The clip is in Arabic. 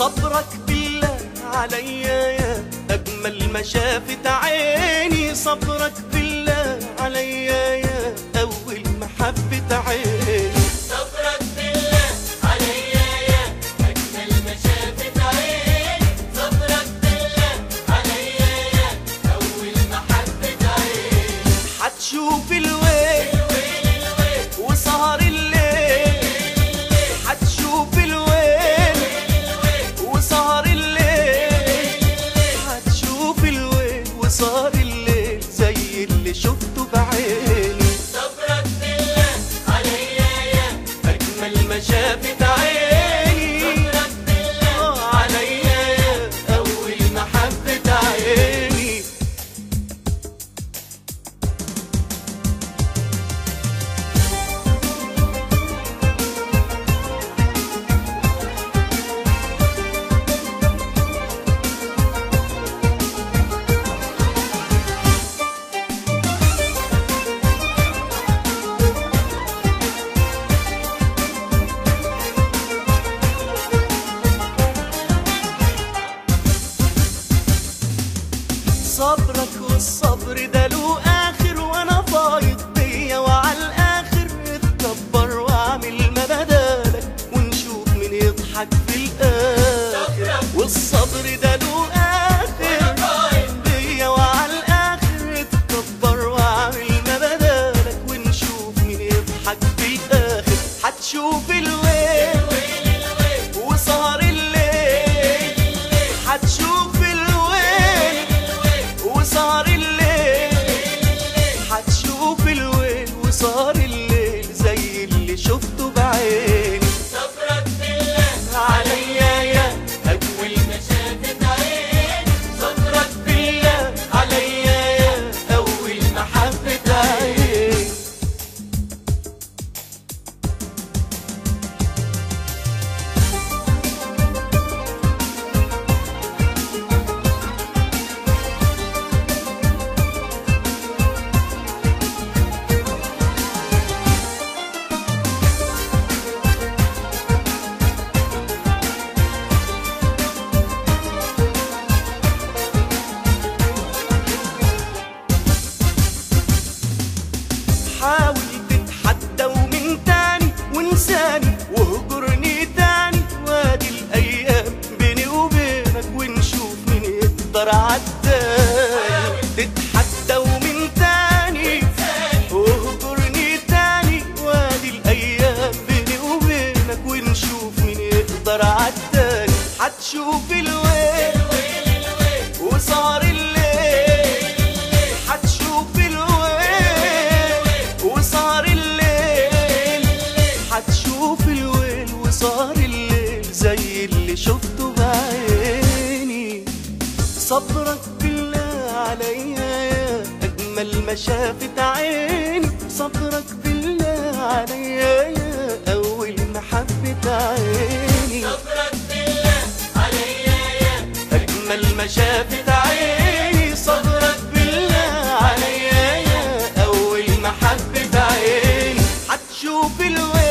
صبرك بالله عليا يا أجمل ما شافت عيني، صبرك بالله عليا يا أول ما حبت عيني. صبرك بالله عليا يا أجمل ما شافت عيني، صبرك بالله عليا يا أول ما حبت عيني. حتشوف الويل وسهر الليل، حتشوف الويل وسهر الليل، حتشوف الويل وسهر الليل زي اللي شفته بعيني. صبرك بالله عليا يا أجمل ما شافت عيني، صبرك بالله عليا يا أول ما حبت عيني. صبرك والصبر ده له آخر، وأنا فايض بيا وعلى الآخر. اتكبر واعمل ما بدالك ونشوف مين يضحك في الآخر. والصبر ده له آخر بيا وعلى الآخر. اتكبر واعمل ما بدالك ونشوف مين يضحك في الآخر. حتشوف الويل وسهر الليل، حتشوف الويل وسهر الليل، حتشوف الويل وسهر الليل زي اللي شفته بعيني. صبرك بالله عليا يا أول ما شافت عيني، صبرك بالله عليا يا أول ما حبت عيني. حاول تتحدى ومن تاني وانساني وهجرني تاني، وادي الايام بيني وبينك ونشوف مين يقدر عالتاني. تتحدى ومن تاني وهجرني تاني، وادي الايام بيني وبينك ونشوف مين يقدر عالتاني. حتشوف الويل وسهر الليل، حتشوف الويل وسهر الليل، حتشوف الويل وسهر الليل زي اللي شفته بعيني. صبرك بالله عليا يا أجمل ما شافت عيني، صبرك بالله عليا يا أول ما حبت عيني. صبرك بالله عليا يا أجمل ما شافت عيني، صبرك بالله عليا يا أول ما حبت عيني. حتشوف الويل